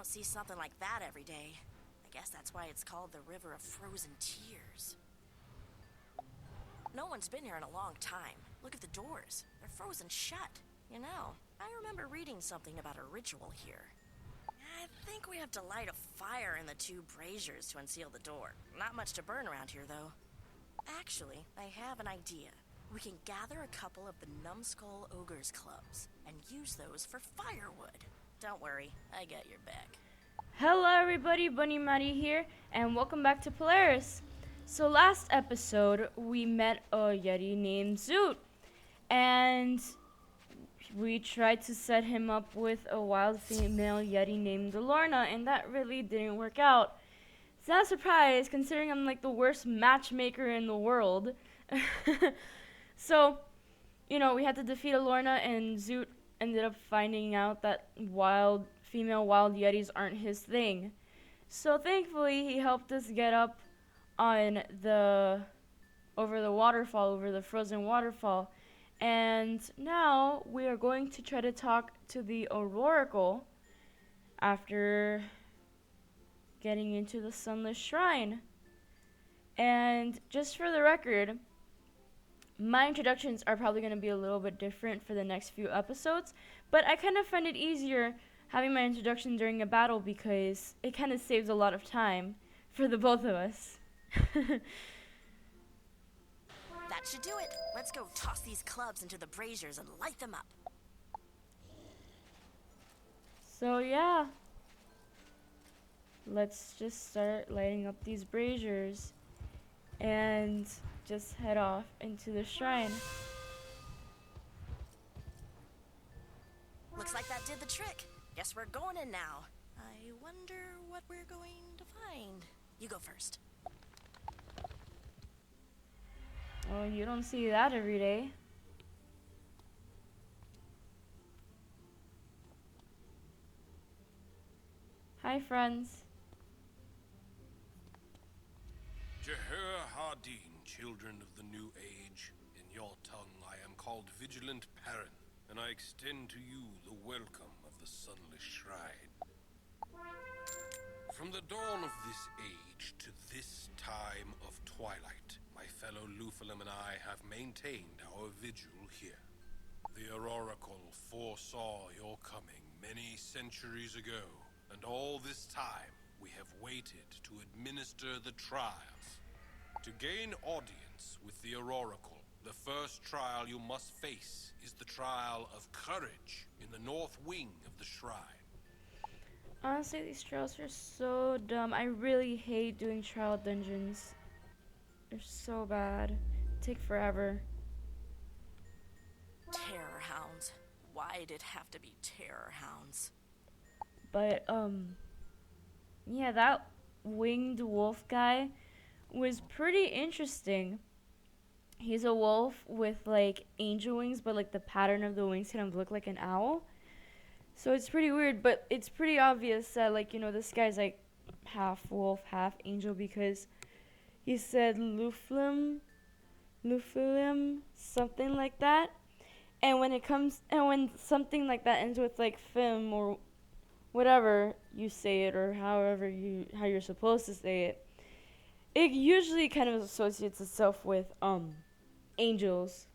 don't see something like that every day. I guess that's why it's called the River of Frozen Tears. No one's been here in a long time. Look at the doors. They're frozen shut. You know, I remember reading something about a ritual here. I think we have to light a fire in the two braziers to unseal the door. Not much to burn around here, though. Actually, I have an idea. We can gather a couple of the Numbskull Ogres clubs and use those for firewood. Don't worry, I got your back. Hello everybody, BunnyMari here, and welcome back to Polaris. So last episode, we met a Yeti named Zoot, and we tried to set him up with a wild female Yeti named Lorna, and that really didn't work out. It's not a surprise, considering I'm like the worst matchmaker in the world. So, you know, we had to defeat a Lorna, and Zoot ended up finding out that female wild Yetis aren't his thing. So thankfully, he helped us get up on over the frozen waterfall. And now we are going to try to talk to the Oracle after getting into the Sunless Shrine. And just for the record, my introductions are probably going to be a little bit different for the next few episodes, but I kind of find it easier having my introduction during a battle because it kind of saves a lot of time for the both of us. That should do it. Let's go toss these clubs into the braziers and light them up. So yeah, let's just start lighting up these braziers and just head off into the shrine. Looks like that did the trick. Guess we're going in now. I wonder what we're going to find. You go first. Oh, you don't see that every day. Hi, friends. Jeher Hardin, children of the new age. In your tongue I am called Vigilant Parent, and I extend to you the welcome of the Sunless Shrine. From the dawn of this age to this time of twilight, my fellow Lufalim and I have maintained our vigil here. The Oracle foresaw your coming many centuries ago, and all this time we have waited to administer the trials. To gain audience with the Oracle, the first trial you must face is the trial of courage in the north wing of the shrine. Honestly, these trials are so dumb. I really hate doing trial dungeons. They're so bad. Take forever. Terror hounds. Why'd it have to be terror hounds? But, yeah, that winged wolf guy was pretty interesting. He's a wolf with, like, angel wings, but, like, the pattern of the wings kind of look like an owl. So it's pretty weird, but it's pretty obvious that, like, you know, this guy's, like, half wolf, half angel, because he said Luflim, something like that. And when something like that ends with, like, fim or whatever you say it, or how you're supposed to say it, it usually kind of associates itself with angels.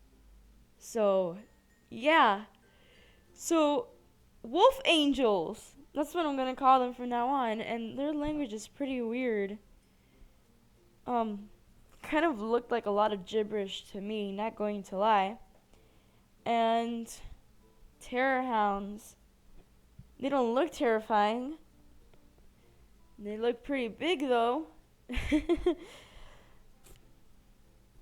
So yeah, so wolf angels, that's what I'm gonna call them from now on. And their language is pretty weird. Kind of looked like a lot of gibberish to me, not going to lie. And terror hounds, they don't look terrifying. They look pretty big, though.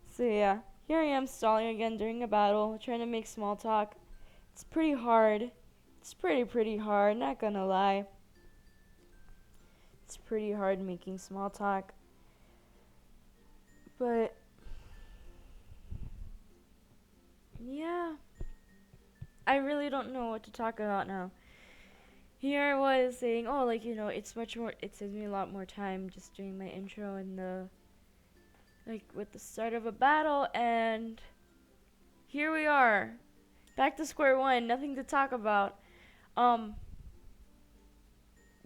So yeah, here I am stalling again during a battle, trying to make small talk. It's pretty hard. It's pretty hard, not gonna lie. It's pretty hard making small talk. But yeah, I really don't know what to talk about now. Here I was saying, oh, like, you know, it saves me a lot more time just doing my intro and with the start of a battle, and here we are, back to square one, nothing to talk about.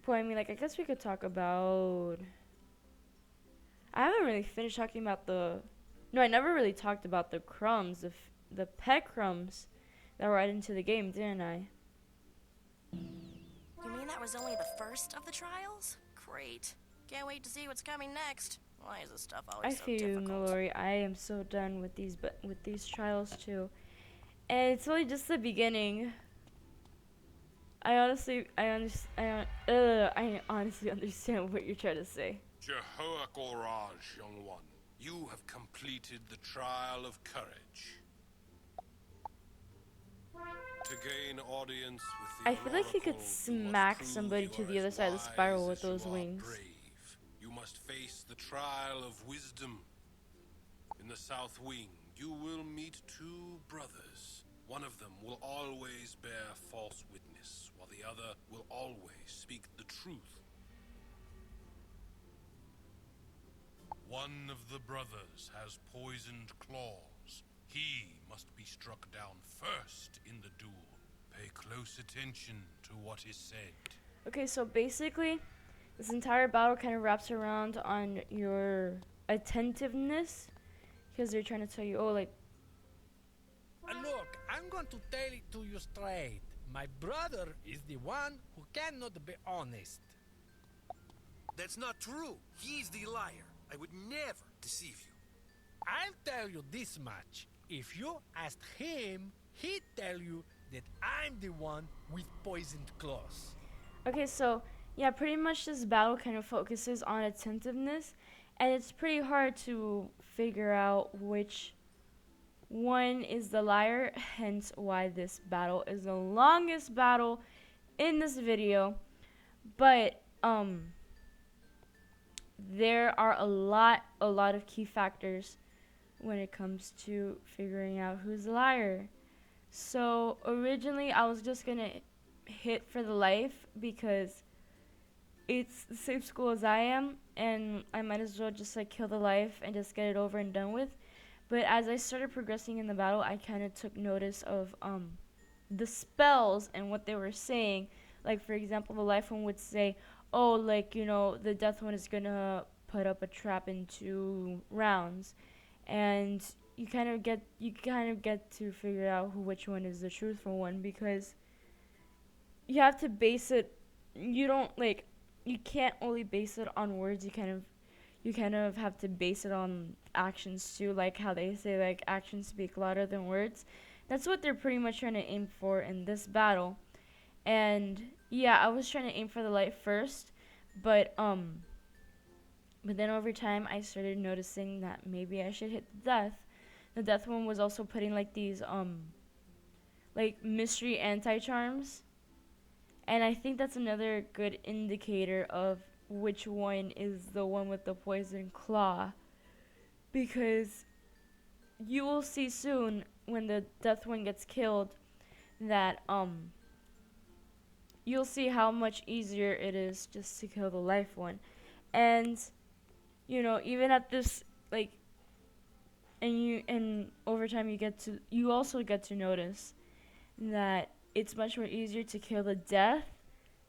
point, I mean, like, I guess we could talk about... I haven't really finished talking about the... No, I never really talked about the crumbs, the pet crumbs that were added into the game, didn't I? You mean that was only the first of the trials? Great. Can't wait to see what's coming next. Why is this stuff I always so feel you, difficult? Mallory. I am so done with these trials too. And it's only just the beginning. I honestly understand what you're trying to say. Jehoiakoraj, young one. You have completed the trial of courage. To gain audience with the I feel like you could oracle, smack must somebody prove to you the are other as side of the wise spiral with as you those are wings. brave. You must face the trial of wisdom. In the South Wing, you will meet two brothers. One of them will always bear false witness, while the other will always speak the truth. One of the brothers has poisoned claws. He must be struck down first in the duel. Pay close attention to what is said. Okay, so basically, this entire battle kind of wraps around on your attentiveness, because they're trying to tell you, oh, like, Look, I'm going to tell it to you straight. My brother is the one who cannot be honest. That's not true. He's the liar. I would never deceive you. I'll tell you this much. If you asked him, he'd tell you that I'm the one with poisoned claws. okay, so yeah, pretty much this battle kind of focuses on attentiveness, and it's pretty hard to figure out which one is the liar, hence why this battle is the longest battle in this video. But there are a lot of key factors when it comes to figuring out who's the liar. So originally I was just gonna hit for the life because it's the same school as I am, and I might as well just like kill the life and just get it over and done with. But as I started progressing in the battle, I kind of took notice of the spells and what they were saying. Like, for example, the life one would say, oh, like, you know, the death one is gonna put up a trap in 2 rounds, and you kind of get to figure out which one is the truthful one, because you have to base it. You can't only base it on words. You kind of have to base it on actions too, like how they say, like, actions speak louder than words. That's what they're pretty much trying to aim for in this battle. And yeah, I was trying to aim for the light first, but then over time I started noticing that maybe I should hit the death. The death one was also putting like these like mystery anti-charms, and I think that's another good indicator of which one is the one with the poison claw, because you will see soon when the death one gets killed that you'll see how much easier it is just to kill the life one. And you know, even at this, like, and over time you also get to notice that it's much more easier to kill the death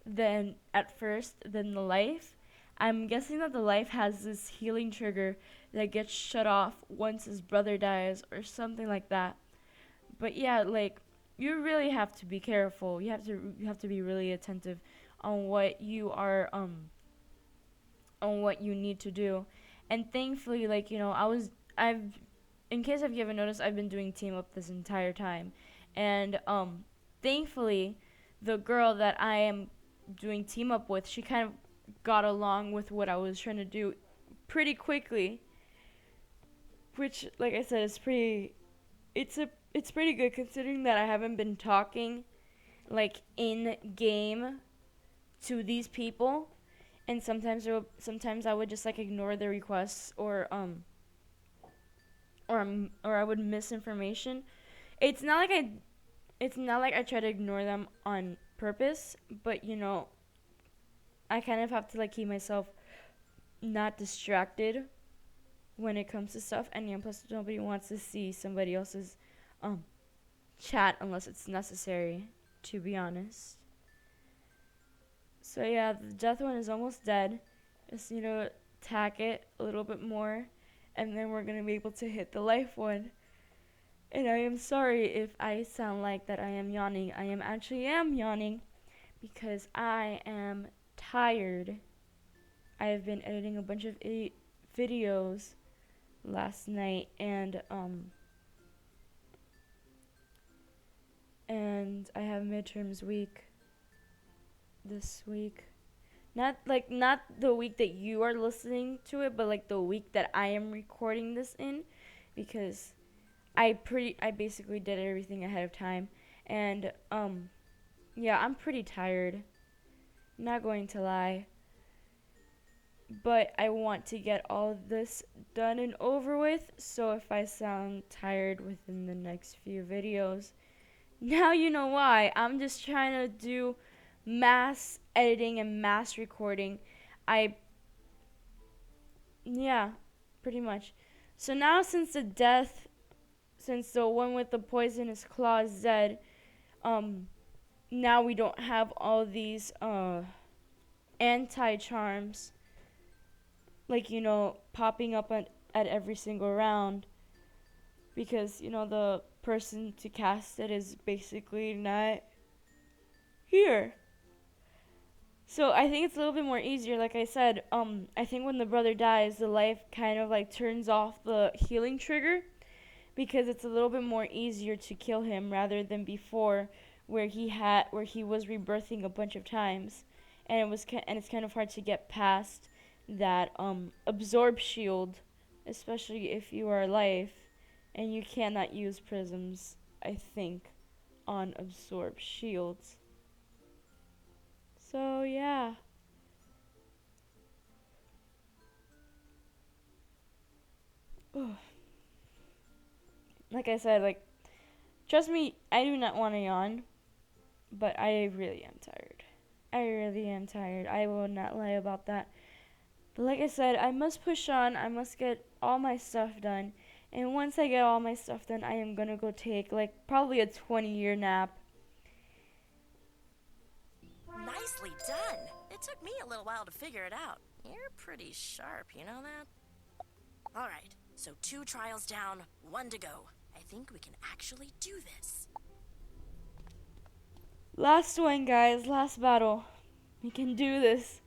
than at first than the life. I'm guessing that the life has this healing trigger that gets shut off once his brother dies or something like that. But yeah, like, you really have to be careful. You have to be really attentive on what you are on what you need to do. And thankfully, like, you know, in case if you haven't noticed, I've been doing team up this entire time. And thankfully, the girl that I am doing team up with, she kind of got along with what I was trying to do pretty quickly, which, like I said, is pretty good considering that I haven't been talking like in game to these people, and sometimes I would just like ignore their requests, or I would miss information. It's not like I try to ignore them on purpose, but you know, I kind of have to like keep myself not distracted when it comes to stuff. And yeah, plus nobody wants to see somebody else's chat unless it's necessary, to be honest. So yeah, the death one is almost dead. Just need to attack it a little bit more, and then we're gonna be able to hit the life one. And I am sorry if I sound like that I am yawning. I am yawning because I am tired. I have been editing a bunch of videos last night, and I have midterms week this week. Not the week that you are listening to it, but like the week that I am recording this in, because I basically did everything ahead of time, and yeah, I'm pretty tired. Not going to lie. But I want to get all of this done and over with, so if I sound tired within the next few videos, now you know why. I'm just trying to do mass editing and mass recording. Yeah, pretty much. So now since the one with the poisonous claw is dead, now we don't have all these anti-charms, like, you know, popping up at every single round, because, you know, the person to cast it is basically not here. So I think it's a little bit more easier. Like I said, I think when the brother dies, the life kind of like turns off the healing trigger, because it's a little bit more easier to kill him rather than before, where he was rebirthing a bunch of times, and it's kind of hard to get past that absorb shield, especially if you are life, and you cannot use prisms, I think, on absorb shields. So yeah. Like I said, like, trust me, I do not want to yawn, but I really am tired. I will not lie about that. But like I said, I must push on. I must get all my stuff done. And once I get all my stuff done, I am going to go take, like, probably a 20-year nap. Nicely done. It took me a little while to figure it out. You're pretty sharp, you know that? All right, so 2 trials down, 1 to go. I think we can actually do this. Last one, guys. Last battle. We can do this.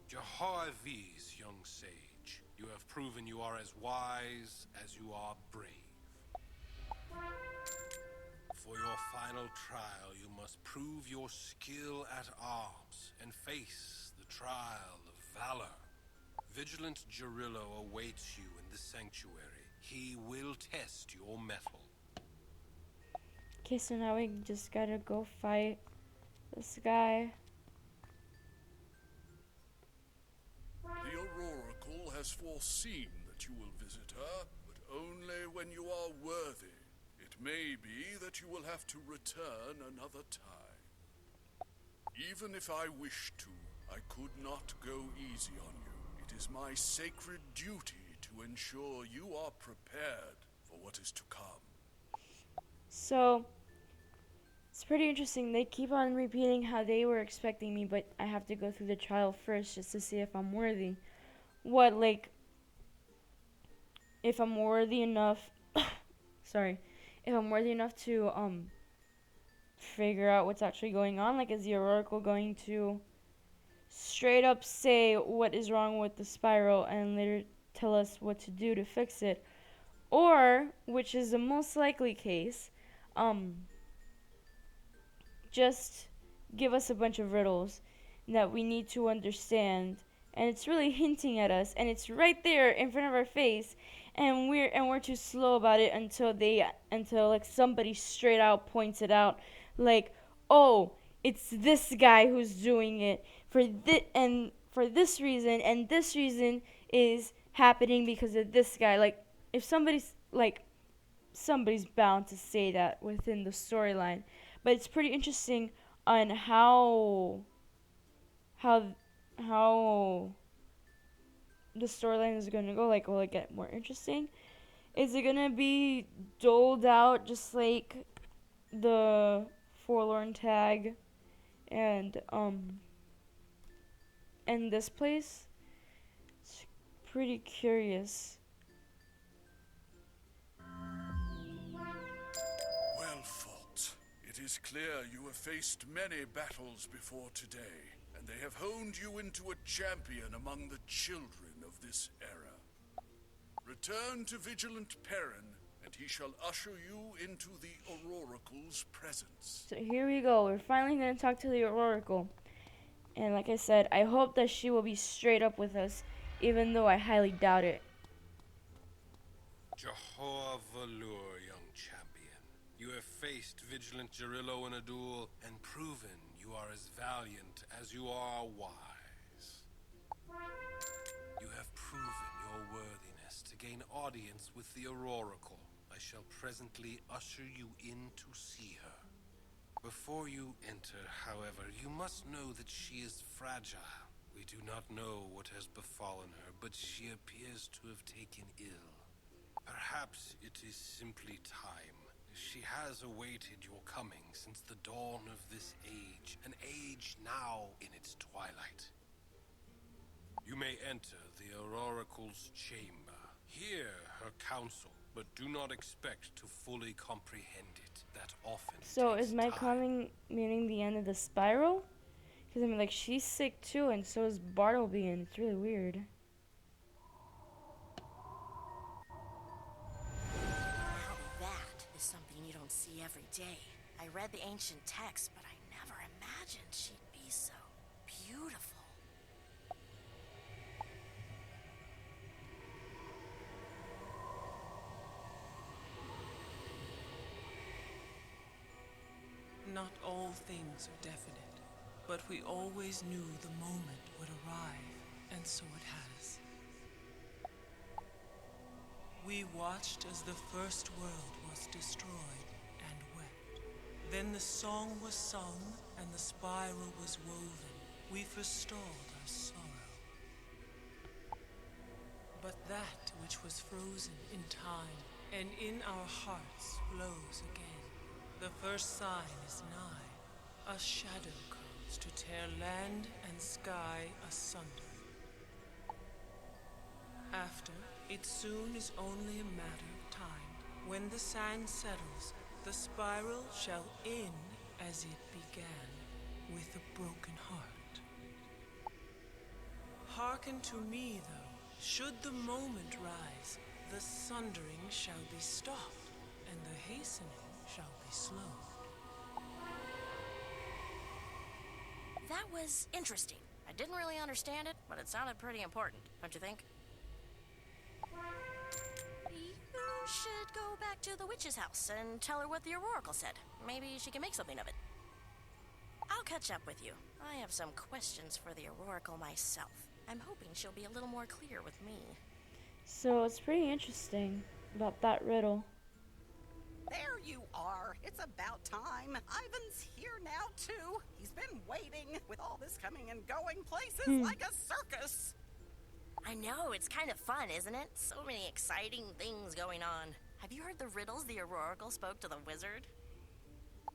Jaharvis, young sage, you have proven you are as wise as you are brave. For your final trial, you must prove your skill at arms and face the trial of valor. Vigilant Gerillo awaits you in the sanctuary. He will test your mettle. Okay, so now we just gotta go fight this guy. The Oracle has foreseen that you will visit her, but only when you are worthy. It may be that you will have to return another time. Even if I wished to, I could not go easy on you. It is my sacred duty to ensure you are prepared for what is to come. So, it's pretty interesting. They keep on repeating how they were expecting me, but I have to go through the trial first just to see if I'm worthy. What, like, if I'm worthy enough, sorry, if I'm worthy enough to, figure out what's actually going on? Like, is the Oracle going to straight up say what is wrong with the spiral and later tell us what to do to fix it? Or, which is the most likely case, just give us a bunch of riddles that we need to understand, and it's really hinting at us, and it's right there in front of our face, and we're too slow about it until like somebody straight out points it out, like, oh, it's this guy who's doing it for this reason, and this reason is happening because of this guy. Like, if somebody's bound to say that within the storyline. But it's pretty interesting on how the storyline is going to go. Like, will it get more interesting? Is it going to be doled out just like the Forlorn tag and this place, it's pretty curious. Well fought. It is clear you have faced many battles before today, and they have honed you into a champion among the children of this era. Return to Vigilant Perrin, and he shall usher you into the Auroracle's presence. So here we go. We're finally going to talk to the Oracle. And like I said, I hope that she will be straight up with us, even though I highly doubt it. Jahor Valur, young champion. You have faced Vigilant Gerillo in a duel and proven you are as valiant as you are wise. You have proven your worthiness to gain audience with the Auroracle. I shall presently usher you in to see her. Before you enter, however, you must know that she is fragile. We do not know what has befallen her, but she appears to have taken ill. Perhaps it is simply time. She has awaited your coming since the dawn of this age, an age now in its twilight. You may enter the Auroracle's chamber. Hear her counsel, but do not expect to fully comprehend it. That often So takes is my time. coming meaning the end of the spiral? Because I mean, like, she's sick too, and so is Bartleby, and it's really weird. Now that is something you don't see every day. I read the ancient text, but I never imagined she'd be so beautiful. Not all things are definite, but we always knew the moment would arrive, and so it has. We watched as the first world was destroyed and wept. Then the song was sung and the spiral was woven. We forestalled our sorrow. But that which was frozen in time and in our hearts flows again. The first sign is nigh. A shadow comes to tear land and sky asunder. After, it soon is only a matter of time. When the sand settles, the spiral shall end as it began, with a broken heart. Hearken to me, though. Should the moment rise, the sundering shall be stopped, and the hastening shall be slow. That was interesting. I didn't really understand it, but it sounded pretty important, don't you think? You should go back to the witch's house and tell her what the Oracle said. Maybe she can make something of it. I'll catch up with you. I have some questions for the Oracle myself. I'm hoping she'll be a little more clear with me. So it's pretty interesting about that riddle. There you are. It's about time. Ivan's here now, too. He's been waiting with all this coming and going places like a circus. I know, it's kind of fun, isn't it? So many exciting things going on. Have you heard the riddles the Oracle spoke to the wizard?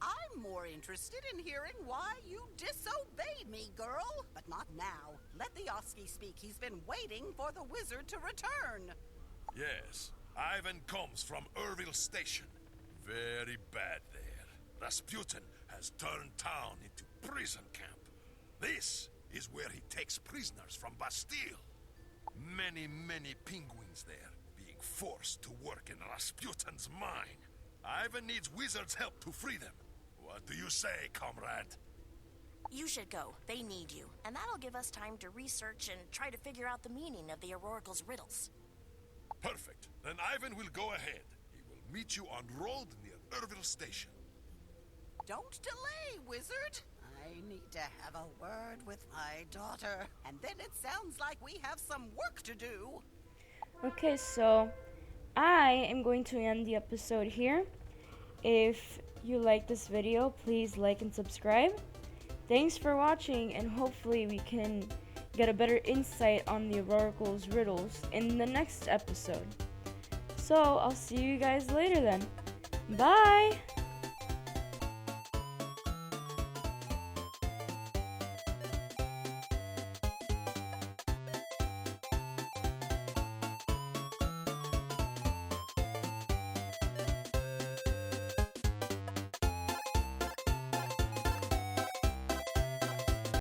I'm more interested in hearing why you disobeyed me, girl. But not now. Let the Oski speak. He's been waiting for the wizard to return. Yes, Ivan comes from Urville Station. Very bad there. Rasputin has turned town into prison camp. This is where he takes prisoners from Bastille. Many penguins there, being forced to work in Rasputin's mine. Ivan needs wizards' help to free them. What do you say, comrade? You should go. They need you. And that'll give us time to research and try to figure out the meaning of the Oracle's riddles. Perfect. Then Ivan will go ahead. He will meet you on road near Urville Station. Don't delay, wizard. I need to have a word with my daughter. And then it sounds like we have some work to do. Okay, so I am going to end the episode here. If you like this video, please like and subscribe. Thanks for watching, and hopefully we can get a better insight on the Oracle's riddles in the next episode. So I'll see you guys later then. Bye!